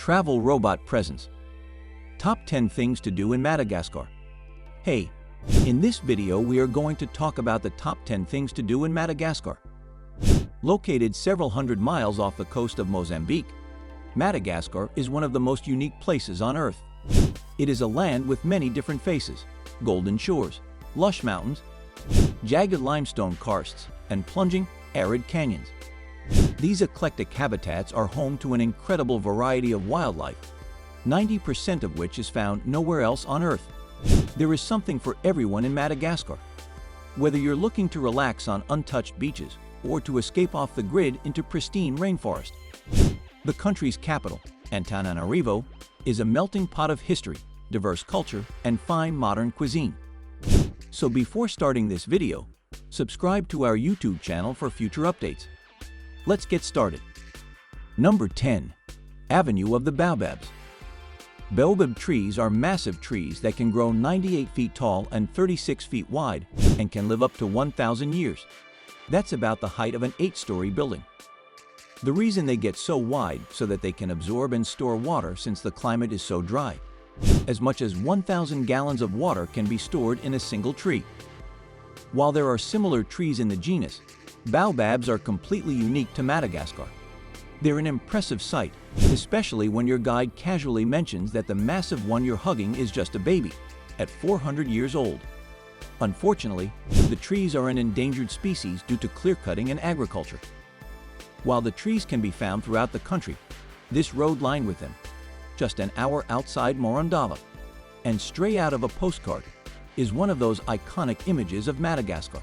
Travel Robot Presence. Top 10 Things to Do in Madagascar. Hey, in this video we are going to talk about the top 10 things to do in Madagascar. Located several hundred miles off the coast of Mozambique, Madagascar is one of the most unique places on Earth. It is a land with many different faces, golden shores, lush mountains, jagged limestone karsts, and plunging, arid canyons. These eclectic habitats are home to an incredible variety of wildlife, 90% of which is found nowhere else on Earth. There is something for everyone in Madagascar. Whether you're looking to relax on untouched beaches or to escape off the grid into pristine rainforest. The country's capital, Antananarivo, is a melting pot of history, diverse culture, and fine modern cuisine. So before starting this video, subscribe to our YouTube channel for future updates. Let's get started. Number 10. Avenue of the Baobabs. Baobab trees are massive trees that can grow 98 feet tall and 36 feet wide and can live up to 1,000 years. That's about the height of an 8-story building. The reason they get so wide so that they can absorb and store water since the climate is so dry. As much as 1,000 gallons of water can be stored in a single tree. While there are similar trees in the genus, baobabs are completely unique to Madagascar. They're an impressive sight, especially when your guide casually mentions that the massive one you're hugging is just a baby, at 400 years old. Unfortunately, the trees are an endangered species due to clear-cutting and agriculture. While the trees can be found throughout the country, this road lined with them, just an hour outside Morondava, and stray out of a postcard, is one of those iconic images of Madagascar.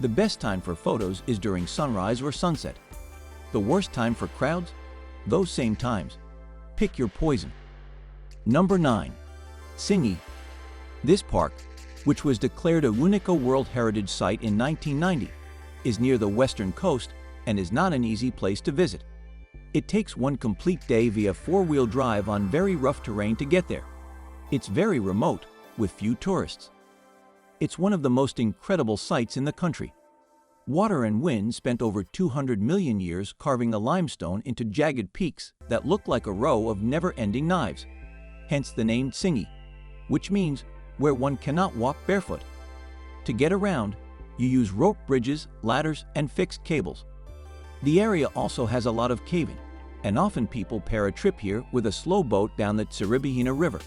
The best time for photos is during sunrise or sunset. The worst time for crowds? Those same times. Pick your poison. Number 9. Tsingy. This park, which was declared a UNESCO World Heritage Site in 1990, is near the western coast and is not an easy place to visit. It takes one complete day via four-wheel drive on very rough terrain to get there. It's very remote, with few tourists. It's one of the most incredible sights in the country. Water and wind spent over 200 million years carving the limestone into jagged peaks that look like a row of never-ending knives. Hence the name Tsingy, which means where one cannot walk barefoot. To get around, you use rope bridges, ladders, and fixed cables. The area also has a lot of caving, and often people pair a trip here with a slow boat down the Tsiribihina River.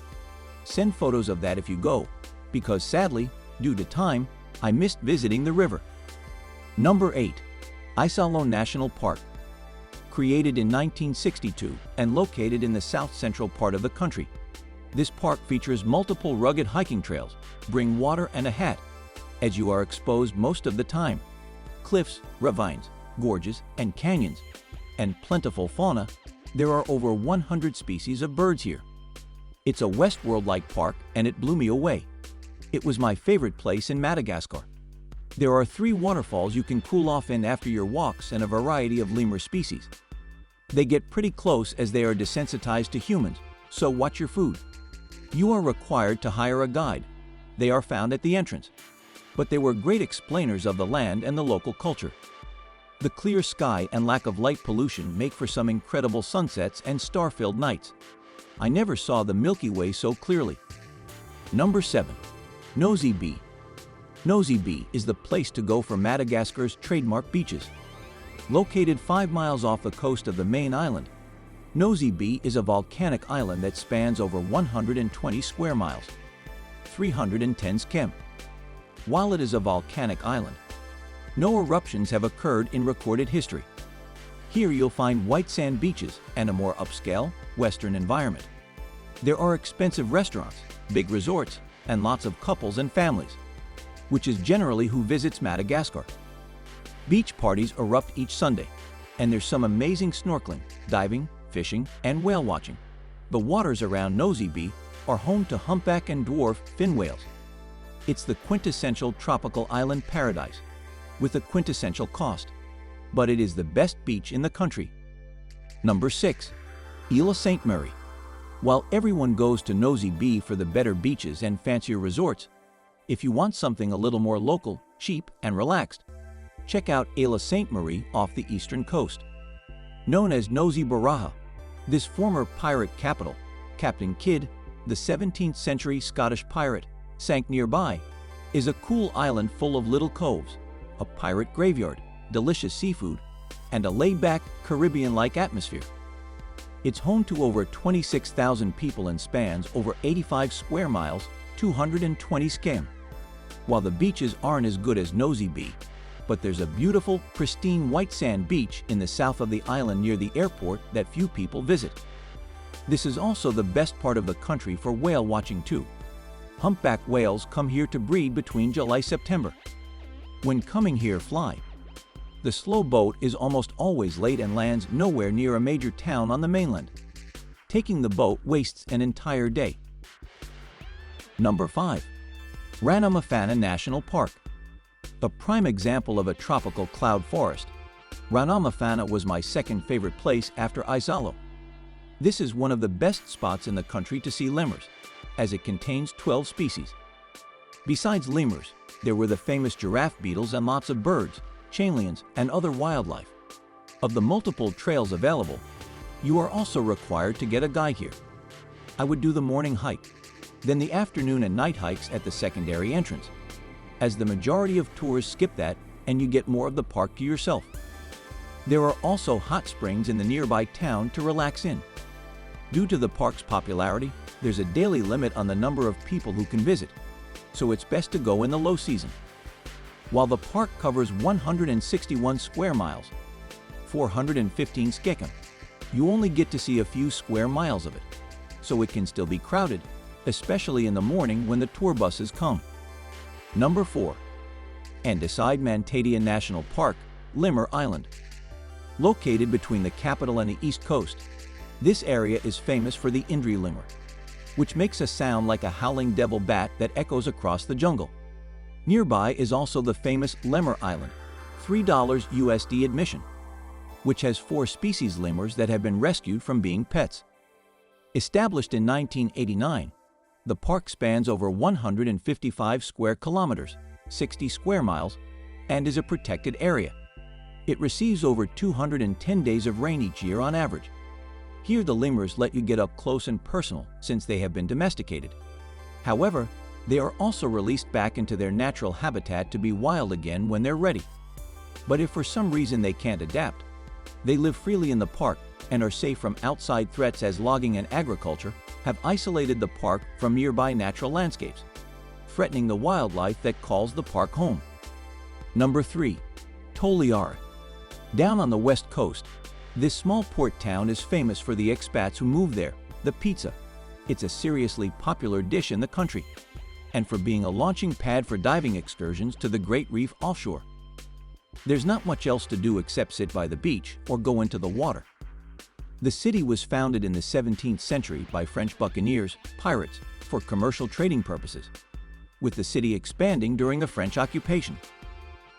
Send photos of that if you go, because sadly, due to time, I missed visiting the river. Number 8. Isolo National Park. Created in 1962 and located in the south-central part of the country, this park features multiple rugged hiking trails, bring water and a hat, as you are exposed most of the time, cliffs, ravines, gorges, and canyons, and plentiful fauna. There are over 100 species of birds here. It's a Westworld-like park and it blew me away. It was my favorite place in Madagascar. There are 3 waterfalls you can cool off in after your walks and a variety of lemur species. They get pretty close as they are desensitized to humans, so watch your food. You are required to hire a guide. They are found at the entrance. But they were great explainers of the land and the local culture. The clear sky and lack of light pollution make for some incredible sunsets and star-filled nights. I never saw the Milky Way so clearly. Number 7. Nosy B. Nosy B is the place to go for Madagascar's trademark beaches. Located 5 miles off the coast of the main island, Nosy B is a volcanic island that spans over 120 square miles, 310 km. While it is a volcanic island, no eruptions have occurred in recorded history. Here you'll find white sand beaches and a more upscale, western environment. There are expensive restaurants, big resorts, and lots of couples and families, which is generally who visits Madagascar. Beach parties erupt each Sunday, and there's some amazing snorkeling, diving, fishing, and whale watching. The waters around Nosy B are home to humpback and dwarf fin whales. It's the quintessential tropical island paradise, with a quintessential cost, but it is the best beach in the country. Number 6. Ila St Mary. While everyone goes to Nosy B for the better beaches and fancier resorts, if you want something a little more local, cheap, and relaxed, check out Ila St Mary off the eastern coast. Known as Nosy Bemaraha, This former pirate capital, Captain Kidd, the 17th century Scottish pirate, sank nearby, is a cool island full of little coves, a pirate graveyard, delicious seafood, and a laid-back, Caribbean-like atmosphere. It's home to over 26,000 people and spans over 85 square miles, 220 km. While the beaches aren't as good as Nosy B, but there's a beautiful, pristine white sand beach in the south of the island near the airport that few people visit. This is also the best part of the country for whale watching too. Humpback whales come here to breed between July-September. When coming here, fly. The slow boat is almost always late and lands nowhere near a major town on the mainland. Taking the boat wastes an entire day. Number 5. Ranamafana National Park. A prime example of a tropical cloud forest, Ranamafana was my second favorite place after Isolo. This is one of the best spots in the country to see lemurs, as it contains 12 species. Besides lemurs, there were the famous giraffe beetles and lots of birds, chameleons, and other wildlife. Of the multiple trails available, you are also required to get a guide here. I would do the morning hike, then the afternoon and night hikes at the secondary entrance, as the majority of tours skip that and you get more of the park to yourself. There are also hot springs in the nearby town to relax in. Due to the park's popularity, there's a daily limit on the number of people who can visit, so it's best to go in the low season. While the park covers 161 square miles, 415 km, you only get to see a few square miles of it, so it can still be crowded, especially in the morning when the tour buses come. Number 4. Ila Mantadian National Park, Lemur Island. Located between the capital and the east coast, this area is famous for the Indri lemur, which makes a sound like a howling devil bat that echoes across the jungle. Nearby is also the famous Lemur Island, $3 USD admission, which has 4 species lemurs that have been rescued from being pets. Established in 1989, the park spans over 155 square kilometers, 60 square miles, and is a protected area. It receives over 210 days of rain each year on average. Here the lemurs let you get up close and personal since they have been domesticated. However, they are also released back into their natural habitat to be wild again when they're ready. But if for some reason they can't adapt, they live freely in the park and are safe from outside threats, as logging and agriculture have isolated the park from nearby natural landscapes, threatening the wildlife that calls the park home. Number 3. Toliara. Down on the west coast, this small port town is famous for the expats who move there, the pizza. It's a seriously popular dish in the country, and for being a launching pad for diving excursions to the Great Reef offshore. There's not much else to do except sit by the beach or go into the water. The city was founded in the 17th century by French buccaneers, pirates, for commercial trading purposes, with the city expanding during the French occupation.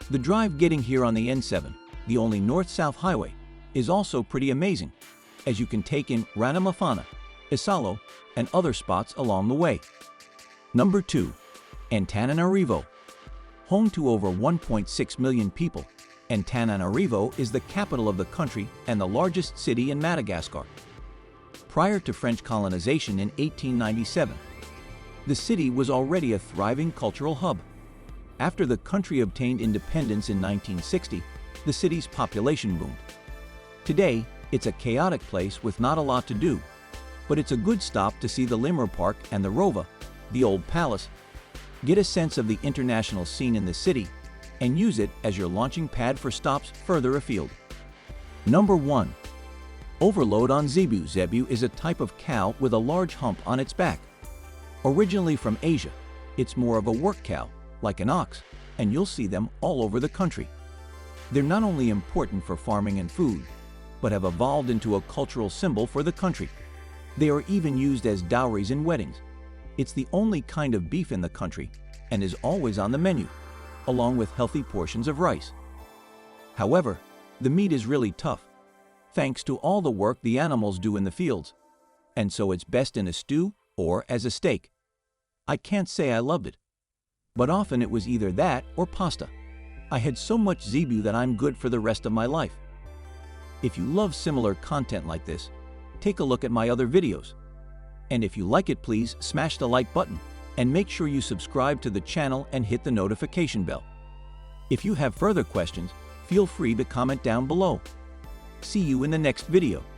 The drive getting here on the N7, the only north-south highway, is also pretty amazing, as you can take in Ranamafana, Isolo, and other spots along the way. Number 2. Antananarivo. Home to over 1.6 million people, Antananarivo is the capital of the country and the largest city in Madagascar. Prior to French colonization in 1897, the city was already a thriving cultural hub. After the country obtained independence in 1960, the city's population boomed. Today, it's a chaotic place with not a lot to do, but it's a good stop to see the Lemur Park and the Rova, the old palace, get a sense of the international scene in the city, and use it as your launching pad for stops further afield. Number 1. Overload on Zebu. Zebu is a type of cow with a large hump on its back. Originally from Asia, it's more of a work cow, like an ox, and you'll see them all over the country. They're not only important for farming and food, but have evolved into a cultural symbol for the country. They are even used as dowries in weddings. It's the only kind of beef in the country and is always on the menu, along with healthy portions of rice. However, the meat is really tough, thanks to all the work the animals do in the fields, and so it's best in a stew or as a steak. I can't say I loved it, but often it was either that or pasta. I had so much zebu that I'm good for the rest of my life. If you love similar content like this, take a look at my other videos. And if you like it, please smash the like button and make sure you subscribe to the channel and hit the notification bell. If you have further questions, feel free to comment down below. See you in the next video.